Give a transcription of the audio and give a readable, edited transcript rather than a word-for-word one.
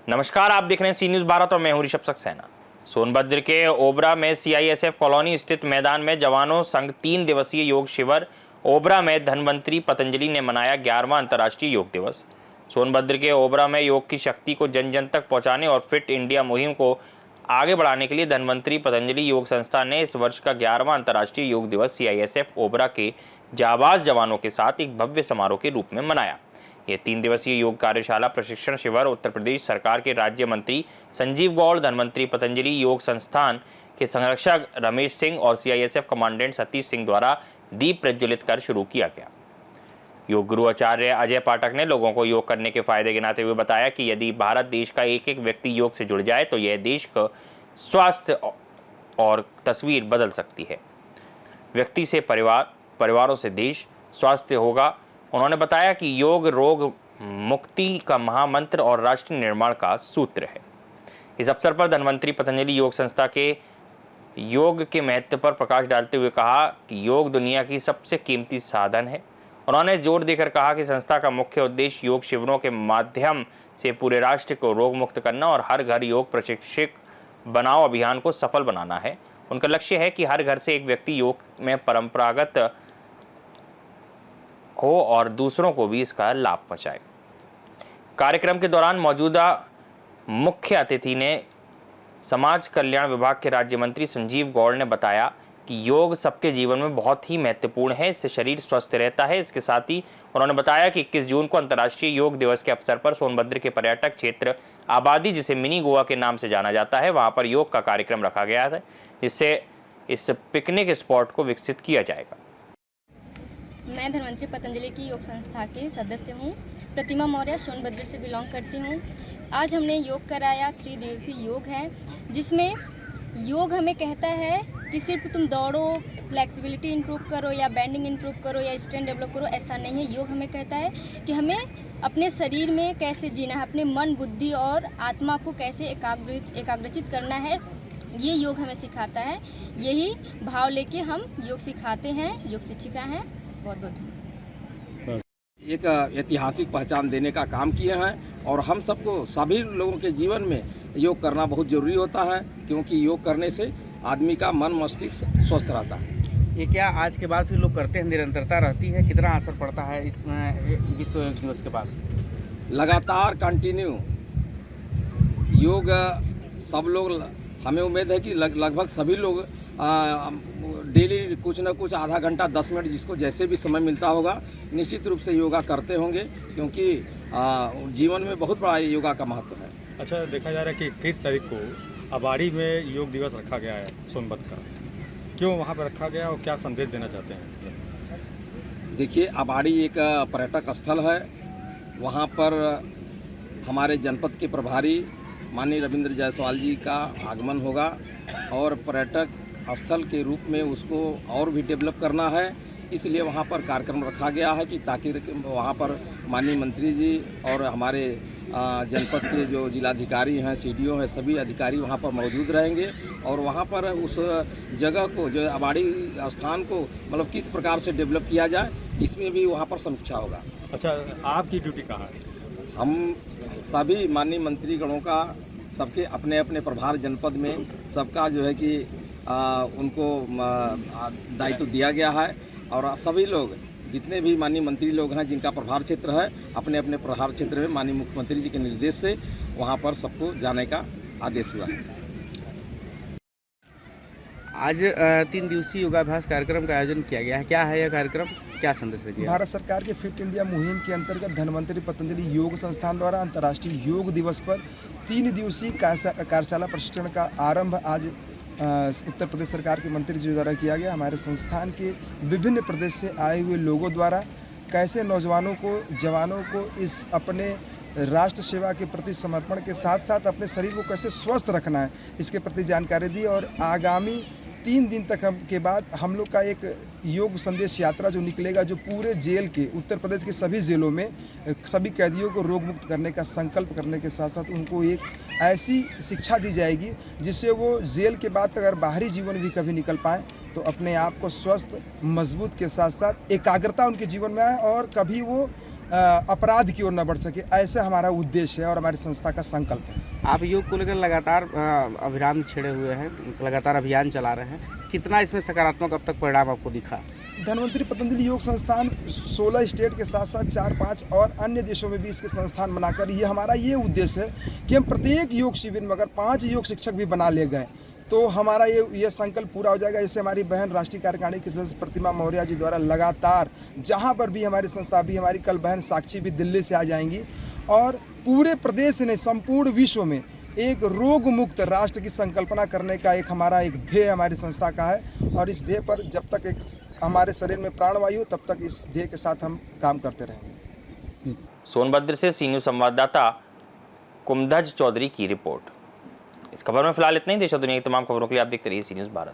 नमस्कार, आप देख रहे हैं सी न्यूज़ भारत और मैं हूं ऋषभ सक्सेना। सोनभद्र के ओबरा में सीआईएसएफ कॉलोनी स्थित मैदान में जवानों संग 3 दिवसीय योग शिविर ओबरा में धन्वंतरी पतंजलि ने मनाया 11वां अंतर्राष्ट्रीय योग दिवस। सोनभद्र के ओबरा में योग की शक्ति को जन जन तक पहुंचाने और फिट इंडिया मुहिम को आगे बढ़ाने के लिए धन्वंतरी पतंजलि योग संस्था ने इस वर्ष का 11वां अंतर्राष्ट्रीय योग दिवस सीआईएसएफ ओबरा के जाबाज जवानों के साथ एक भव्य समारोह के रूप में मनाया। ये 3 दिवसीय योग कार्यशाला प्रशिक्षण शिविर उत्तर प्रदेश सरकार के राज्य मंत्री संजीव गौड़, धन्वंतरी पतंजलि योग संस्थान के संरक्षक रमेश सिंह और सीआईएसएफ कमांडेंट सतीश सिंह द्वारा दीप प्रज्वलित कर शुरू किया गया। योग गुरु आचार्य अजय पाठक ने लोगों को योग करने के फायदे गिनाते हुए बताया कि यदि भारत देश का एक एक व्यक्ति योग से जुड़ जाए तो यह देश का स्वास्थ्य और तस्वीर बदल सकती है। व्यक्ति से परिवार, परिवारों से देश, स्वास्थ्य होगा। उन्होंने बताया कि योग रोग मुक्ति का महामंत्र और राष्ट्र निर्माण का सूत्र है। इस अवसर पर धन्वंतरी पतंजलि योग संस्था के योग के महत्व पर प्रकाश डालते हुए कहा कि योग दुनिया की सबसे कीमती साधन है। उन्होंने जोर देकर कहा कि संस्था का मुख्य उद्देश्य योग शिविरों के माध्यम से पूरे राष्ट्र को रोग मुक्त करना और हर घर योग प्रशिक्षक बनाओ अभियान को सफल बनाना है। उनका लक्ष्य है कि हर घर से एक व्यक्ति योग में परंपरागत हो और दूसरों को भी इसका लाभ पहुंचाए। कार्यक्रम के दौरान मौजूदा मुख्य अतिथि ने समाज कल्याण विभाग के राज्य मंत्री संजीव गौड़ ने बताया कि योग सबके जीवन में बहुत ही महत्वपूर्ण है। इससे शरीर स्वस्थ रहता है। इसके साथ ही उन्होंने बताया कि 21 जून को अंतर्राष्ट्रीय योग दिवस के अवसर पर सोनभद्र के पर्यटक क्षेत्र आबादी, जिसे मिनी गोवा के नाम से जाना जाता है, वहां पर योग का कार्यक्रम रखा गया है, जिससे इस पिकनिक स्पॉट को विकसित किया जाएगा। मैं धन्वंतरी पतंजलि की योग संस्था के सदस्य हूँ। प्रतिमा मौर्य सोनभद्र से बिलोंग करती हूँ। आज हमने योग कराया, 3 दिवसीय योग है, जिसमें योग हमें कहता है कि सिर्फ तुम दौड़ो, फ्लेक्सिबिलिटी इंप्रूव करो या बैंडिंग इंप्रूव करो या स्ट्रेंथ डेवलप करो, ऐसा नहीं है। योग हमें कहता है कि हमें अपने शरीर में कैसे जीना है, अपने मन, बुद्धि और आत्मा को कैसे एकाग्रचित करना है, ये योग हमें सिखाता है। यही भाव लेके हम योग सिखाते हैं, योग शिक्षिका हैं। बहुत बहुत धन्यवाद। एक ऐतिहासिक पहचान देने का काम किए हैं और हम सबको, सभी लोगों के जीवन में योग करना बहुत ज़रूरी होता है, क्योंकि योग करने से आदमी का मन मस्तिष्क स्वस्थ रहता है। ये क्या आज के बाद भी लोग करते हैं, निरंतरता रहती है? कितना असर पड़ता है इसमें विश्व योग दिवस के बाद? लगातार कंटिन्यू योग सब लोग, हमें उम्मीद है कि लगभग सभी लोग डेली कुछ ना कुछ आधा घंटा 10 मिनट जिसको जैसे भी समय मिलता होगा निश्चित रूप से योगा करते होंगे, क्योंकि जीवन में बहुत बड़ा योगा का महत्व है। अच्छा, देखा जा रहा है कि 21 तारीख को अबाड़ी में योग दिवस रखा गया है सोनभद्र का। क्यों वहाँ पर रखा गया और क्या संदेश देना चाहते हैं? देखिए, अबाड़ी एक पर्यटक स्थल है। वहाँ पर हमारे जनपद के प्रभारी माननीय रविंद्र जायसवाल जी का आगमन होगा और पर्यटक स्थल के रूप में उसको और भी डेवलप करना है। इसलिए वहाँ पर कार्यक्रम रखा गया है कि ताकि वहाँ पर माननीय मंत्री जी और हमारे जनपद के जो जिलाधिकारी हैं, सीडीओ हैं, सभी अधिकारी वहाँ पर मौजूद रहेंगे और वहाँ पर उस जगह को, जो अबाड़ी स्थान को, मतलब किस प्रकार से डेवलप किया जाए, इसमें भी वहाँ पर समीक्षा होगा। अच्छा, आपकी ड्यूटी कहाँ है? हम सभी माननीय मंत्रीगणों का, सबके अपने अपने प्रभार जनपद में सबका जो है कि उनको दायित्व दिया गया है और सभी लोग, जितने भी माननीय मंत्री लोग हैं जिनका प्रभार क्षेत्र है, अपने अपने प्रभार क्षेत्र में माननीय मुख्यमंत्री जी के निर्देश से वहां पर सबको जाने का आदेश हुआ है। आज 3 दिवसीय योगाभ्यास कार्यक्रम का आयोजन किया गया है। क्या है यह कार्यक्रम, क्या संदेश दिया? भारत सरकार के फिट इंडिया मुहिम के अंतर्गत धन्वंतरी पतंजलि योग संस्थान द्वारा अंतर्राष्ट्रीय योग दिवस पर 3 दिवसीय कार्यशाला प्रशिक्षण का आरंभ आज उत्तर प्रदेश सरकार के मंत्री जी द्वारा किया गया। हमारे संस्थान के विभिन्न प्रदेश से आए हुए लोगों द्वारा कैसे नौजवानों को, जवानों को इस अपने राष्ट्र सेवा के प्रति समर्पण के साथ साथ अपने शरीर को कैसे स्वस्थ रखना है, इसके प्रति जानकारी दी। और आगामी 3 दिन तक के बाद हम लोग का एक योग संदेश यात्रा जो निकलेगा, जो पूरे जेल के, उत्तर प्रदेश के सभी जेलों में सभी कैदियों को रोग मुक्त करने का संकल्प करने के साथ साथ उनको एक ऐसी शिक्षा दी जाएगी जिससे वो जेल के बाद अगर बाहरी जीवन भी कभी निकल पाएँ तो अपने आप को स्वस्थ मजबूत के साथ साथ एकाग्रता उनके जीवन में आए और कभी वो अपराध की ओर न बढ़ सके, ऐसे हमारा उद्देश्य है और हमारी संस्था का संकल्प है। आप योग को लेकर लगातार अभियान छेड़े हुए हैं, लगातार अभियान चला रहे हैं, कितना इसमें सकारात्मक अब तक परिणाम आपको दिखा? धन्वंतरी पतंजलि योग संस्थान 16 स्टेट के साथ साथ 4-5 और अन्य देशों में भी इसके संस्थान बनाकर ये हमारा ये उद्देश्य है कि हम प्रत्येक योग शिविर में अगर 5 योग शिक्षक भी बना ले गए तो हमारा ये संकल्प पूरा हो जाएगा। इससे हमारी बहन राष्ट्रीय कार्यकारिणी की सदस्य प्रतिमा मौर्य जी द्वारा लगातार जहाँ पर भी हमारी संस्था, अभी हमारी कल बहन साक्षी भी दिल्ली से आ जाएंगी और पूरे प्रदेश ने संपूर्ण विश्व में एक रोग मुक्त राष्ट्र की संकल्पना करने का एक हमारा एक ध्येय हमारी संस्था का है और इस ध्येय पर जब तक एक हमारे शरीर में प्राणवायु हो तब तक इस ध्येय के साथ हम काम करते रहेंगे। सोनभद्र से सी न्यूज़ संवाददाता कुमधज चौधरी की रिपोर्ट। इस खबर में फिलहाल इतना ही। देश और दुनिया की तमाम खबरों के लिए आप देखते रहिए सी न्यूज़ भारत।